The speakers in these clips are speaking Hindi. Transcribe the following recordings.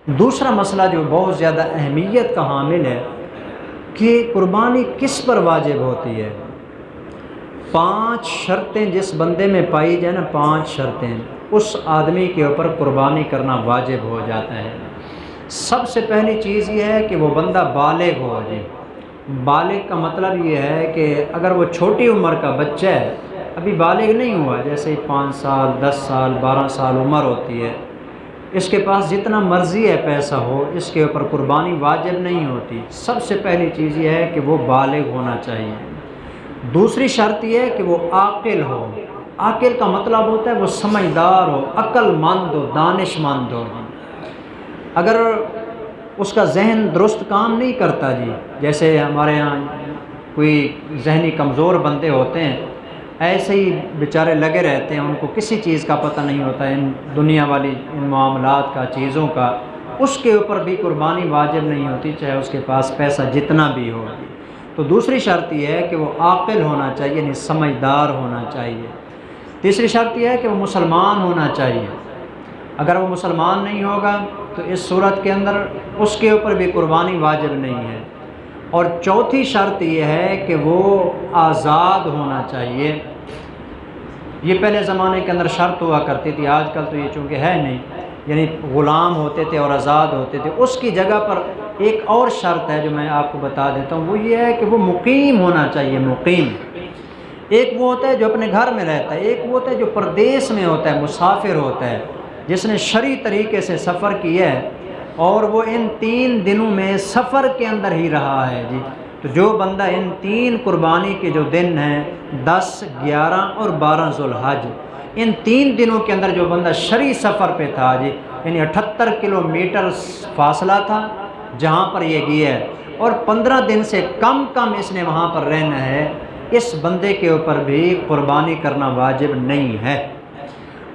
दूसरा मसला जो बहुत ज़्यादा अहमियत का हामिल है कि कुर्बानी किस पर वाजिब होती है। 5 शर्तें जिस बंदे में पाई जाए ना, 5 शर्तें उस आदमी के ऊपर कुर्बानी करना वाजिब हो जाता है। सबसे पहली चीज़ ये है कि वो बंदा बालिग हो जाए। बालिग का मतलब ये है कि अगर वो छोटी उम्र का बच्चा है, अभी बालिग नहीं हुआ, जैसे 5 साल 10 साल 12 साल उम्र होती है, इसके पास जितना मर्ज़ी है पैसा हो, इसके ऊपर कुर्बानी वाजिब नहीं होती। सबसे पहली चीज़ ये है कि वो बालिग होना चाहिए। दूसरी शर्त यह है कि वो आकिल हो। आकिल का मतलब होता है वो समझदार हो, अक्लमंद हो, दानिशमंद हो। अगर उसका जहन दुरुस्त काम नहीं करता जी, जैसे हमारे यहाँ कोई जहनी कमज़ोर बंदे होते हैं, ऐसे ही बेचारे लगे रहते हैं, उनको किसी चीज़ का पता नहीं होता, इन दुनिया वाली इन मामलात का, चीज़ों का, उसके ऊपर भी कुर्बानी वाजिब नहीं होती, चाहे उसके पास पैसा जितना भी हो। तो दूसरी शर्त यह है कि वो आकिल होना चाहिए, यानी समझदार होना चाहिए। तीसरी शर्त यह है कि वो मुसलमान होना चाहिए। अगर वो मुसलमान नहीं होगा तो इस सूरत के अंदर उसके ऊपर भी कुर्बानी वाजिब नहीं है। और चौथी शर्त यह है कि वो आज़ाद होना चाहिए। ये पहले ज़माने के अंदर शर्त हुआ करती थी, आजकल तो ये चूँकि है नहीं, यानी ग़ुलाम होते थे और आज़ाद होते थे। उसकी जगह पर एक और शर्त है जो मैं आपको बता देता हूँ, वो ये है कि वो मुकीम होना चाहिए। मुकीम एक वो होता है जो अपने घर में रहता है, एक वो होता है जो परदेश में होता है, मुसाफिर होता है, जिसने शरई तरीके से सफ़र किया है और वो इन 3 दिनों में सफ़र के अंदर ही रहा है जी। तो जो बंदा इन 3 कुर्बानी के जो दिन हैं 10, 11 और 12 ज़ुल्हज, इन 3 दिनों के अंदर जो बंदा शरई सफ़र पे था जी, यानी 78 किलोमीटर फासला था जहाँ पर ये गया है, और 15 दिन से कम इसने वहाँ पर रहना है, इस बंदे के ऊपर भी कुर्बानी करना वाजिब नहीं है।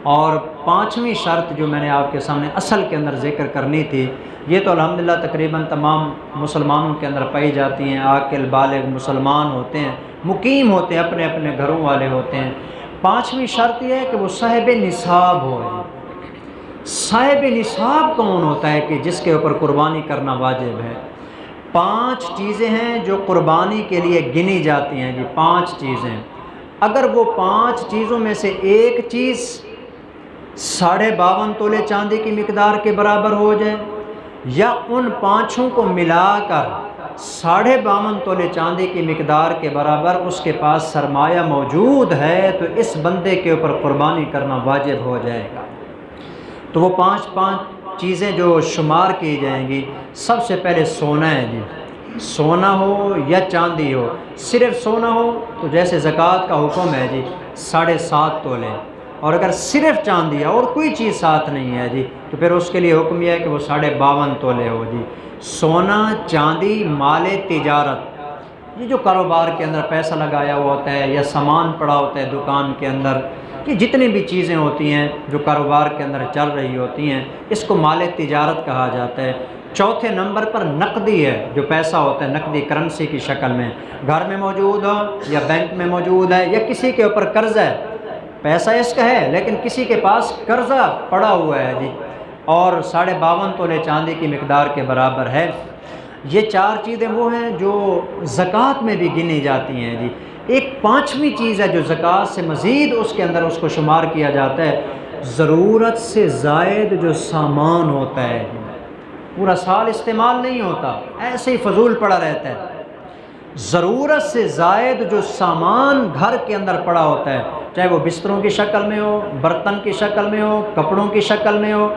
और 5वीं शर्त जो मैंने आपके सामने असल के अंदर ज़िक्र करनी थी, ये तो अल्हम्दुलिल्लाह तकरीबन तमाम मुसलमानों के अंदर पाई जाती हैं। आकिल बालिग मुसलमान होते हैं, मुकीम होते हैं, अपने अपने घरों वाले होते हैं। 5वीं शर्त यह है कि वो साहिब निसाब हो जी। साहिब निसाब कौन होता है कि जिसके ऊपर कुर्बानी करना वाजिब है? 5 चीज़ें हैं जो कुर्बानी के लिए गिनी जाती हैं जी। 5 चीज़ें, अगर वो 5 चीज़ों में से एक चीज़ 52.5 तोले चांदी की मिकदार के बराबर हो जाए, या उन 5 को मिलाकर 52.5 तोले चांदी की मिकदार के बराबर उसके पास सरमाया मौजूद है, तो इस बंदे के ऊपर कुर्बानी करना वाजिब हो जाएगा। तो वो 5 चीज़ें जो शुमार की जाएंगी, सबसे पहले सोना है जी। सोना हो या चांदी हो, सिर्फ सोना हो तो जैसे ज़कात का हुक्म है जी 7.5 तोले, और अगर सिर्फ चांदी है और कोई चीज़ साथ नहीं है जी, तो फिर उसके लिए हुक्म यह है कि वो 52.5 तोले हो जी। सोना, चांदी, माले तिजारत, ये जो कारोबार के अंदर पैसा लगाया हुआ होता है या सामान पड़ा होता है दुकान के अंदर, कि जितनी भी चीज़ें होती हैं जो कारोबार के अंदर चल रही होती हैं, इसको माले तिजारत कहा जाता है। चौथे नंबर पर नकदी है, जो पैसा होता है नकदी करेंसी की शक्ल में, घर में मौजूद हो या बैंक में मौजूद है या किसी के ऊपर कर्ज़ है, पैसा इसका है लेकिन किसी के पास कर्ज़ा पड़ा हुआ है जी, और 52.5 तोले चांदी की मिकदार के बराबर है। ये 4 चीज़ें वो हैं जो ज़कात में भी गिनी जाती हैं जी। एक 5वीं चीज़ है जो ज़कात से मज़ीद उसके अंदर उसको शुमार किया जाता है, ज़रूरत से ज़ायद जो सामान होता है, पूरा साल इस्तेमाल नहीं होता, ऐसे ही फजूल पड़ा रहता है। ज़रूरत से ज़ायद जो सामान घर के अंदर पड़ा होता है, चाहे वो बिस्तरों की शक्ल में हो, बर्तन की शक्ल में हो, कपड़ों की शक्ल में हो,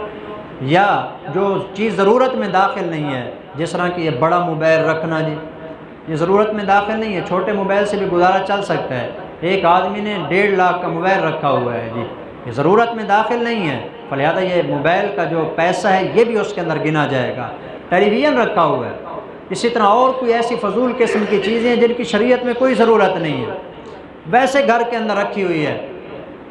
या जो चीज़ ज़रूरत में दाखिल नहीं है, जिस तरह कि ये बड़ा मोबाइल रखना जी, ये ज़रूरत में दाखिल नहीं है, छोटे मोबाइल से भी गुजारा चल सकता है। एक आदमी ने 1.5 लाख का मोबाइल रखा हुआ है जी, ये ज़रूरत में दाखिल नहीं है, लिहाजा ये मोबाइल का जो पैसा है ये भी उसके अंदर गिना जाएगा। टेलीविज़न रखा हुआ है, इसी तरह और कोई ऐसी फजूल किस्म की चीज़ें हैं जिनकी शरीयत में कोई ज़रूरत नहीं है, वैसे घर के अंदर रखी हुई है,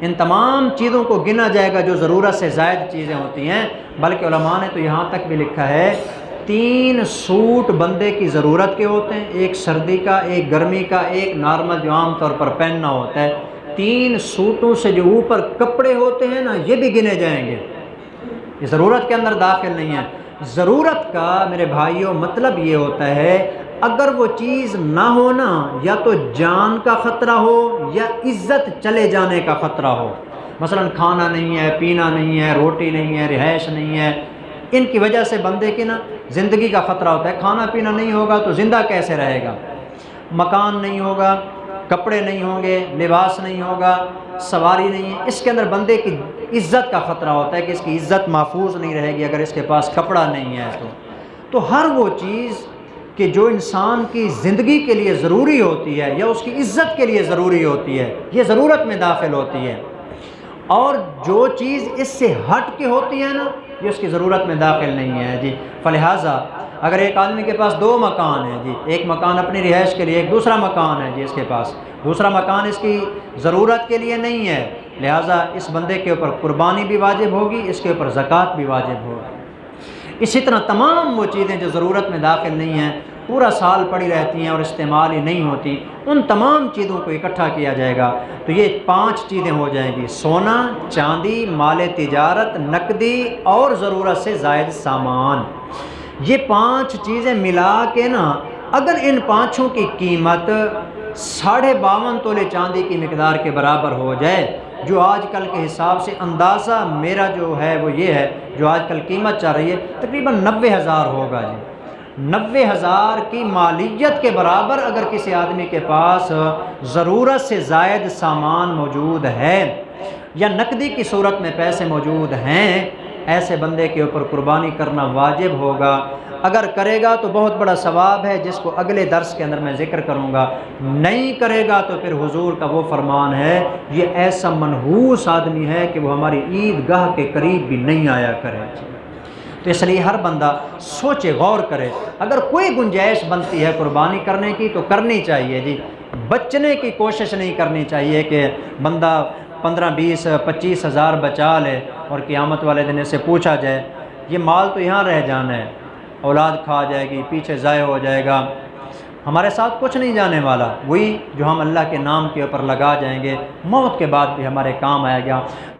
इन तमाम चीज़ों को गिना जाएगा जो ज़रूरत से ज़ायद चीज़ें होती हैं। बल्कि उलमा ने तो यहाँ तक भी लिखा है 3 सूट बंदे की ज़रूरत के होते हैं, एक सर्दी का, एक गर्मी का, एक नॉर्मल जो आम तौर पर पहनना होता है। 3 सूटों से जो ऊपर कपड़े होते हैं ना, ये भी गिने जाएंगे, ये ज़रूरत के अंदर दाखिल नहीं है। ज़रूरत का मेरे भाइयों मतलब ये होता है, अगर वो चीज़ ना हो ना, या तो जान का ख़तरा हो या इज़्ज़त चले जाने का ख़तरा हो। मसलन खाना नहीं है, पीना नहीं है, रोटी नहीं है, रिहाइश नहीं है, इनकी वजह से बंदे की ना ज़िंदगी का ख़तरा होता है। खाना पीना नहीं होगा तो ज़िंदा कैसे रहेगा, मकान नहीं होगा, कपड़े नहीं होंगे, लिबास नहीं होगा, सवारी नहीं है, इसके अंदर बंदे की इज़्ज़त का ख़तरा होता है कि इसकी इज़्ज़त महफूज नहीं रहेगी अगर इसके पास कपड़ा नहीं है। तो हर वो चीज़ कि जो इंसान की ज़िंदगी के लिए ज़रूरी होती है या उसकी इज़्ज़त के लिए ज़रूरी होती है, ये ज़रूरत में दाखिल होती है। और जो चीज़ इससे हट के होती है ना, ये उसकी ज़रूरत में दाखिल नहीं है जी। फ़लिहाज़ा अगर एक आदमी के पास 2 मकान हैं जी, एक मकान अपनी रिहाइश के लिए, एक दूसरा मकान है जी इसके पास, दूसरा मकान इसकी ज़रूरत के लिए नहीं है, लिहाजा इस बंदे के ऊपर कुर्बानी भी वाजिब होगी, इसके ऊपर ज़कात भी वाजिब होगी। इसी तरह तमाम वो चीज़ें जो ज़रूरत में दाखिल नहीं हैं, पूरा साल पड़ी रहती हैं और इस्तेमाल ही नहीं होती, उन तमाम चीज़ों को इकट्ठा किया जाएगा तो ये 5 चीज़ें हो जाएंगी: सोना, चांदी, माल तिजारत, नकदी और ज़रूरत से ज़ायद सामान। ये 5 चीज़ें मिला के ना, अगर इन पाँचों की कीमत 52.5 तोले चांदी की मिकदार के बराबर हो जाए, जो आजकल के हिसाब से अंदाज़ा मेरा जो है वो ये है, जो आजकल कीमत चल रही है तकरीबन 90,000 होगा जी। 90,000 की मालियत के बराबर अगर किसी आदमी के पास ज़रूरत से ज़ायद सामान मौजूद है या नकदी की सूरत में पैसे मौजूद हैं, ऐसे बंदे के ऊपर कुर्बानी करना वाजिब होगा। अगर करेगा तो बहुत बड़ा सवाब है, जिसको अगले दर्स के अंदर मैं ज़िक्र करूँगा। नहीं करेगा तो फिर हुजूर का वो फरमान है, ये ऐसा मनहूस आदमी है कि वो हमारी ईदगाह के करीब भी नहीं आया करे। तो इसलिए हर बंदा सोचे, गौर करे, अगर कोई गुंजाइश बनती है कुर्बानी करने की तो करनी चाहिए जी। बचने की कोशिश नहीं करनी चाहिए कि बंदा 15, 20, 25 हज़ार बचा ले और क़यामत वाले दिन से पूछा जाए ये माल तो यहाँ रह जाना है, औलाद खा जाएगी, पीछे ज़ाय हो जाएगा, हमारे साथ कुछ नहीं जाने वाला, वही जो हम अल्लाह के नाम के ऊपर लगा जाएंगे मौत के बाद भी हमारे काम आएगा।